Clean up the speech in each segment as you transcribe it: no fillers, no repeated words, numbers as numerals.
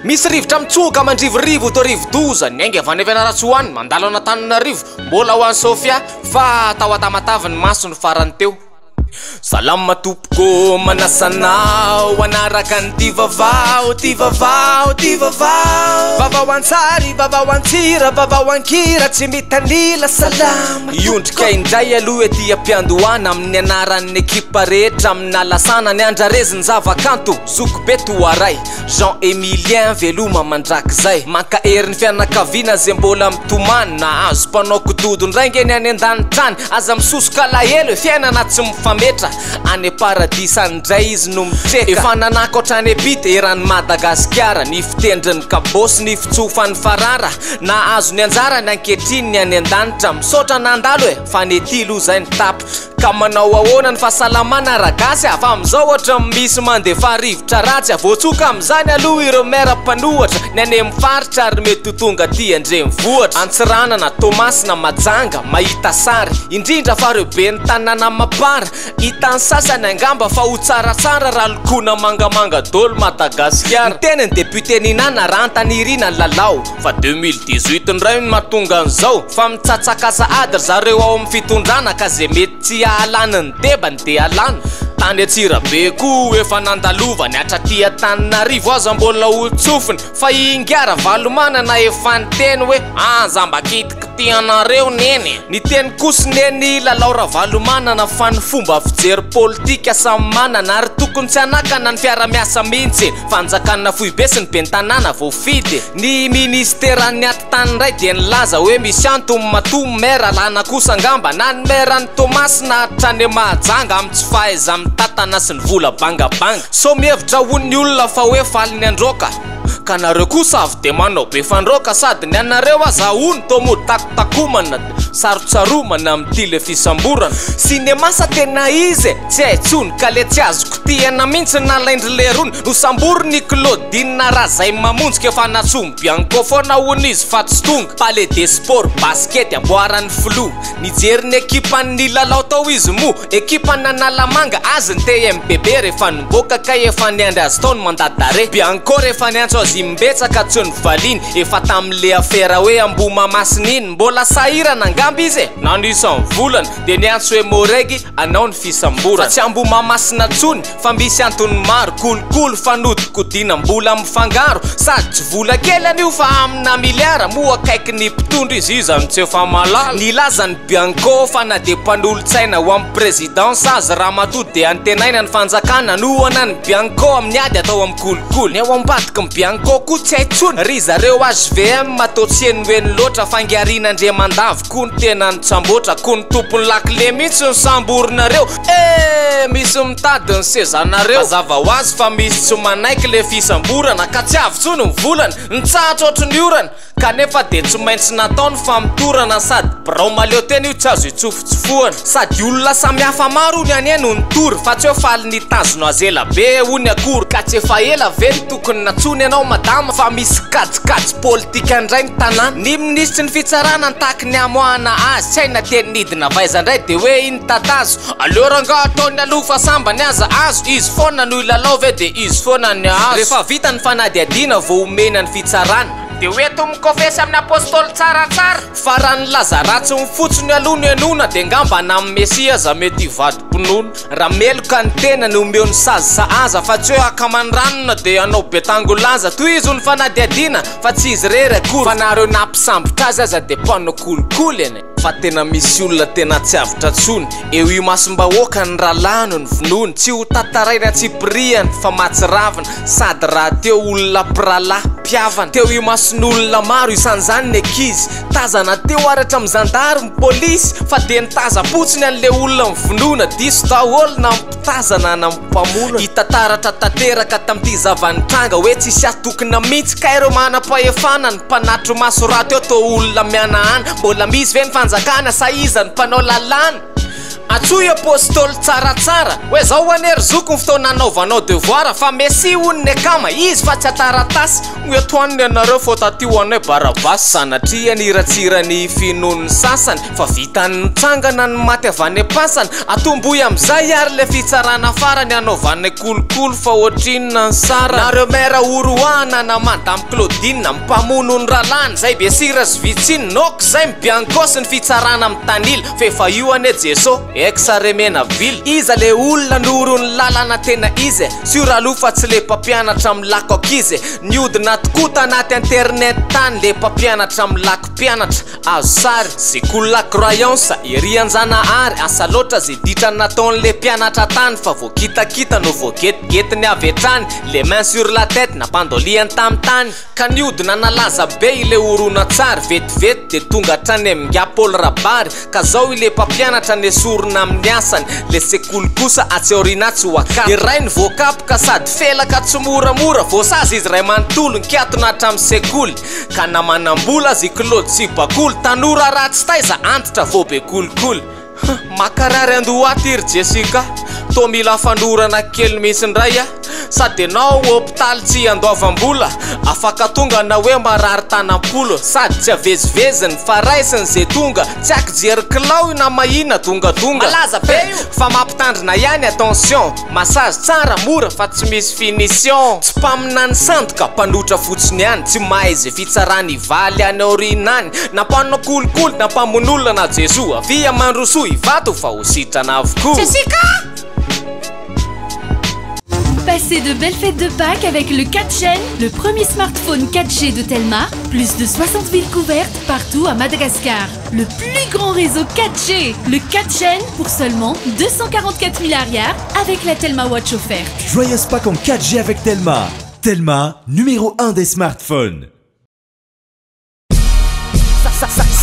misy rivotra mitsoka mandrivorivo to rivo-doza niainga avy any Fianarantsoa mandalo Antananarivo mbola ho an'i Sofia fa tao atamatavy ny maso ny farany teo. Salama tompoko manasanao anaraka ny vavao vavao ansary vavao antsira vavao ankira tsy mitanila salama iondrika indray aloha ety ampiandohana amin'ny anaran'ny ekipa rehetra amina lasana ny andrareziny zavakanto Zokobe Toaray Jean-Emilien veloma mandrakizay maka erin'ny fianakaviana zay mbola mitomany na azo mpanao kododo ndraingy eny any an-danitrany aza misosoka lahelo fiainana tsy mifametra any paradisa andray izy no mitreka efa nanako hatrany epita eran'ny Madagasikara ny fitendriny kabosy ny fitsofany farara na azo ny anjarany ankehitriny ny any an-danitra misaotra nandalo fa nety aloha zay ny tapy ka manao ahoana ny fahasalamana ragasy fa amizao ohatra misy mandefa rivotra ratsy voatsoka amizany aloha ireo maira-panohatra ny any mifaritra ary mety tonga ty andrenivohitra Antsiranana Tomasy na Majanga mahita sary indrindra fa reo be ny tanàna mapara hitan'ny sasany angamba fa ho tsaratsara raha lokona mangamanga dolo Madagasikara tenany député Ninana Rantanirina Lalao fa 2018 ndray mahatonga an'izao fa mitsatsakasa adra zareo ao amin'ny fitondrana ka zay mety tsy ahalana ny debany de alana tany Atsirabe koa efa nandalova ny atraty Antananarivo aza mbola ho tsofiny fa ingara valomana na efa niteny hoe zamba kitikitianareo neny ny teny kosa neny Lalao Ravalomana na fa ny fomba fijery politika samy manana ary tokony tsy anakana ny fiara-miasa mihitsy fanjakana foibe sy ny bentanàna voafidy ny ministeran'ny atitany indray dia nilaza hoe misy antony matomy maire lana kosa angamba na ny maire-ny Tomasy na hatrany Mahajanga amin'ny tsy fahaiza mitatana sy ny vola bangabanga so mihevitra hoy ny olona fa hoe faly ny androka ka nareo kosa avy de manao be fandroka sady ny anareo aza ony to mody takotakomana sarotsaromana amin'ny tile fisamborana sinemasa tena izy tsy haitsony ka le tsy azoko tiana mihitsy nalaindry le rony no samborony Claudine raha zay mamonjika efa natsomy Bianco foana hono izy fa tsy tonga Palais des Sports basket amboarany flo nijery ny ekipan'ny Lalao tao izy mo ekipan'ny Analamanga azy ny TMBB rehefa nimboka ka efa niandry azy tao ny mandadare Bianco rehefa niantso azy mbetsaka tsy ny valiny efa tam'le afera hoe Amboma Masininy mbola sahirana angamba izy nanisan'ny volana de niantso hoe Moregy anao ny fisambora fa tsy Amboma Masina tsony fa misy antony maro kolokolo fanodikodina mbola mifangaro sady tsy vola kely anio fa amina miliara moa akaiky ny mpitondra izy izany tsy efa malala nilazany Bianco fa na de mpanolo-tsaina ho amin'ny présidence azy raha matody de antenaina ny fanjakana nohana ny Bianco amin'ny ady atao amin'ny kolokolo ny ao ambadiky ny Bianco koa tsy haitsony ry zareo HVM mataotsieny hoeny loatra fangiarin'Andriamandavy koa ny tena ny tsambotra koa ny tompony lakile mihitsy ny samborinareo misy mitady ny sezanareo mazava ho azy fa misy tsy manaiky le fisamborana ka tsy avy tsony ny volana nitsahatra ohatry ny orana kanefa de tsy maintsy nataony fa mitorana sady birao maleo tena io tsy azo itsofotsofohana sady olona samihafa maro ny any no nitory fa tsy hoe faly nitazona azy ela be hony akory ka tsy efa ela vely tokony natsony ianao madama fa misy kajikajy politika indray ny tanàna ny ministry ny fitsarana ntaky ny amoahana azy tsy haina teny nidina vaiza indray de hoe iny tatazo aleo ranga ataony aloha fa sambany aza azo izy foana no Lalao ve de izy foana ny azo rehefa vita ny fanadiadiana vao omena ny fitsarana de hoe tomokofesy amin'ny apôstôly tsaratsara fa raha ny Lazaratsy mifotsiny aloha ny enona de ngamba na amin'ny Mesia za mety hivadi-ponono raha meloka ny tena ny omeo ny sazy sa aza fa tsy hoe akaman-ranona de anao betangolaza toy izy ho ny fanadiadiana fa tsy izy rery akory fa nareo nampisambotra azy aza de mpanao kolikoly eny fa tena misy olona tena tsy avitra tsony eo io masom-bahoaka ny ralano ny vonony tsy ho tataraina tsy priany fa matsiravina sady raha teo olona pirala piavana teo io mason'olona maro isan'izany ny ankizy tazana teo aratra amin'ny zandary ny polisy fa de nitaza-potsiny an'le olona mivonona diso daholo na mpitazana na mpamona hitataratra tanteraka tamin'ity zavanitranga hoe tsisy atokona mihitsy ka ireo manam-pahefana ny mpanatro masoraty eo to olona miana any mbola misy ve ny fanjakana sa iza ny mpanao lalàna atsoy apôstôly tsaratsara hoe zao anery zoko ny fotoana anaovanao devoir fa mesy oniny akama izy fa tsy ataratasy hoe atoaniny anareo fô taty hoanay barabasy sanatria niratsirany finon'ny sasany fa vitany nitsangana ny maty avany pasany atomboy am'izay ary le fitsarana farany anaovanay kolokolo fa ohatrinona ny sara nareo mera oroana na madame Claudine mpamono ny ralany zay besira sy vitsiny nok zay mibiankosy ny fitsarana amin'ny tanily fefa io ane jeso eksaremena vily iza le olona noro ny lalana tena izy suralofa tsy le mpampianatra amin'ny lako akizy niodina tokoa tanaty internet tany le mpampianatra amin'ny lako mpianatra azo sary sekola croyance irianjanahary asa loatra zay ditrany nataon'le mpianatra tany fa voakitakita no voagetigety ny avetrany le main sur la tête nampandoliany tamy tany ka niodina nalaza be ile orona tsary vetivety de tonga hatrany amingiapôly rabary ka zao ile mpampianatra ny sorona amin'ny asany le sekoly kosa atseorina tsy hoakapy iray ny voakapoka sady felaka tsy moramora voasazy izy ray manontolo nkiatona hatramin'ny sekoly ka namanam-bola azy Claude tsy bakoly tanora ratsy taiza antitra vobe kolikoly makarary andoaty iry Jessica to mila fandorana kely misy ndray sady anao hôpitaly tsy andoavam-bola afaka tonga na hoe marary tanam-polo sady tsy aveziveziny fa raisiny zay tonga tsy akijery kilao na mahina tongadonga malaza be io fa mampitandrina ihany attention massage tsara mora fa tsy misy finition tsy mpaminany sandoka mpanotra fotsiny ihany tsy mahay zay fitsarany valy any orinany na mpanao kolikoly na mpamon'olona na Jeso avia mandrosoa ivato fa ho sitrana avokoa Jessica. Passez de belles fêtes de Pâques avec le 4 chaînes, le premier smartphone 4G de Telma, plus de 60 villes couvertes partout à Madagascar. Le plus grand réseau 4G, le 4 chaînes pour seulement 244 000 arrières avec la Telma Watch offerte. Joyeuse Pâques en 4G avec Telma. Telma, numéro 1 des smartphones.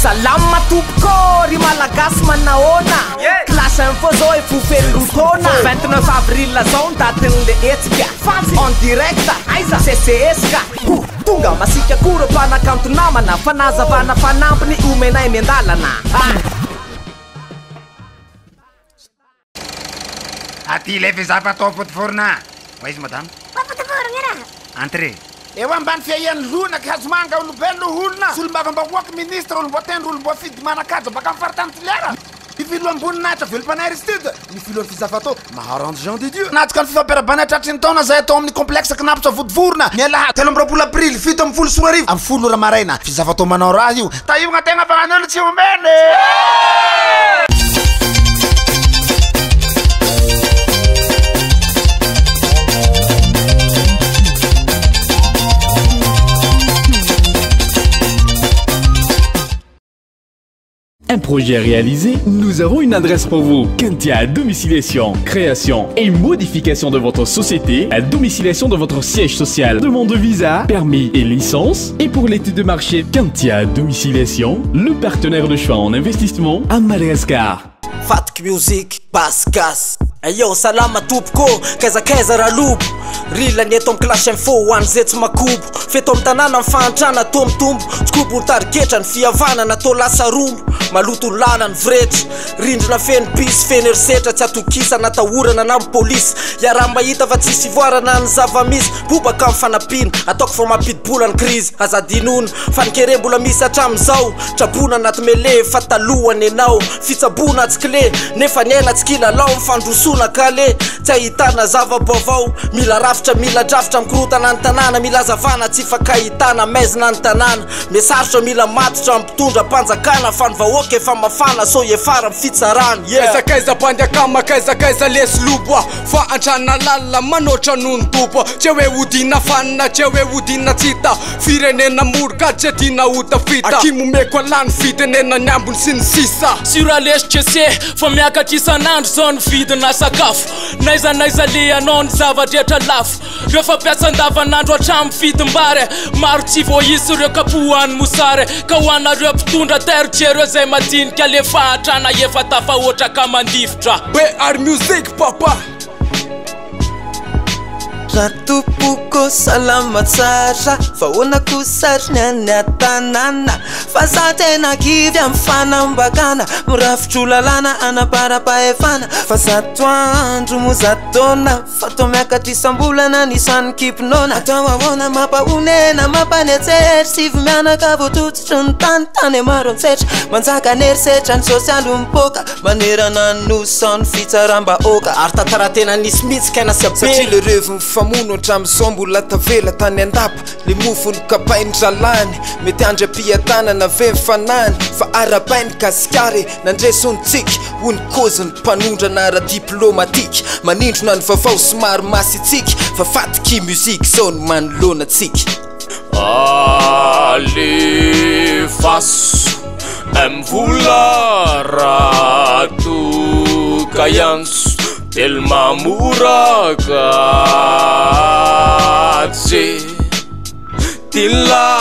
Salama topokô malagasy manaona Classe info zao efofelotona 29 avril zao datin'le etsika en direct aiza CCS ka tonga masika koro mpanakanto namana fanazavana fanampiny omenay ny andalana aty le fizava atao fotoforona oizy madame fotoforona raha entrée eo ambany fiahian'ny lona ka hazomanga olombelona olona solombavam-bahoaka ministre olomboatendro olomboafidy manakaja baka amin'ny faritany toliara ny filo ambony nahitra velom-panahy Aristide ny filoan'ny fizafatao maharange Jean de Dieu natsika ny fifampiarabana tratry ny taona zay atao amin'ny complexe knapotra vodivorona ny alaha telo amby roapolo aprily fito amby folo sy roa arivo amin'ny folo ora maraina fizafatao manao raha io tahiogna tegna bagnan'olo tsy omeny Un projet réalisé, nous avons une adresse pour vous. Kentia Domiciliation, création et modification de votre société, à domiciliation de votre siège social, demande de visa, permis et licence. Et pour l'étude de marché, Kentia Domiciliation, le partenaire de choix en investissement à Madagascar. Fatk Music, Baskas. Ayo salama topoko kaiza ralubo rilany eto amin'ny clash info hoany zetsy makobo feto amin'ny tanàna mifantrana to mitombo tsikobo ny tariketra ny fihavana natao lasa rombo maloto lana ny vrety rindrina feny pisy feny erisetra tsy atokisa natahorana na amin'ny polisy iaraha mahita fa tsisy ivoarana ny zava-misy bobaka amin'ny fanampiana ataoko fa mampidi-bola ny krizy azadinona fanikere mbola misy hatramin'izao trabona anaty mele fa talohany anao fitsabona atsikile nefa ny aina tsikilalao mifandrosona kale tsy ahitana zava-baovao mila rafitra mila drafitra mikorotana ny tanàna mila zavana tsy fakahitana maizina ny tanàna mesarotra mila matotra mpitondra mpanjakana fa ny vahoaka efa mafana so efara mifitsarana kaizakaiza mpanjakama kaizakaiza lesy loboa fa antrana lala manoatra noho ny topo tsy hoe hodina fanina tsy hoe hodina tsita firenena moroka tsy adina hota fita akimomeko alany fitenena ny ambony sy ny sisa suralesy tsese fa miakatra isan'andro zao ny vidina sakafo naiza le anao ny zavadrehetra lafo reo fampiasan-davanandro hatramy fitim-bare maro tsy voaisy ireo kapohany mosare ka hoanareo mpitondra terotsereo zay madinika le fahatrana efa tafahoatra ka mandifotra hoe ary musique papa Ratopoko salama tsara Fahoana kosa ny any an-tanàna Fa za tena kivy amin'ny fanambakana Mirafitro lalàna anapara-pahefana Fa zato andro mo zatona Fatao miakatra isam-bolana nisan'ny kipinona Atao ahoana mampahonena mampanetsetra Sivy mianaka voatototry ny tany maro antsetra Manjaka ny herisetra ny sosialy mipoka Manerana ny nosany fitsaram-bahoaka Ary tantaratena nisy mihitsy kaina sy Satria le revo mifamono hatramin'izao mbola tavela tany andapa Le mofony kapainy dralany Mety andram-piatanana ve mifanany Fa arapainy kasikary nandresonitsika Hony koziny mpanondrana ara-diplomatika Manindrona ny vavao somary masitsika Fa fatiky muzika zao no manolona atsika Alefaso Mvola rato kayanso Telma murakatse Tila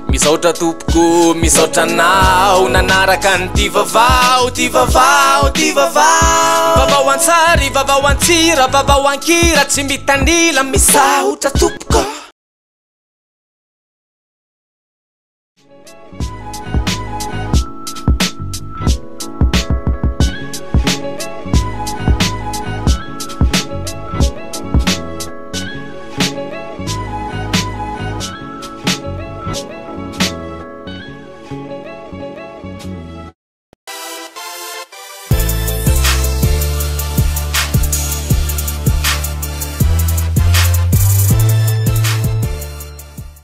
Misaotra tompoko, misaotra nao Nanaraka ny ty vavao, ty vavao, ty vavao Vavao ansary, vavao antsira, vavao ankira Tsy mitanila, misaotra tompoko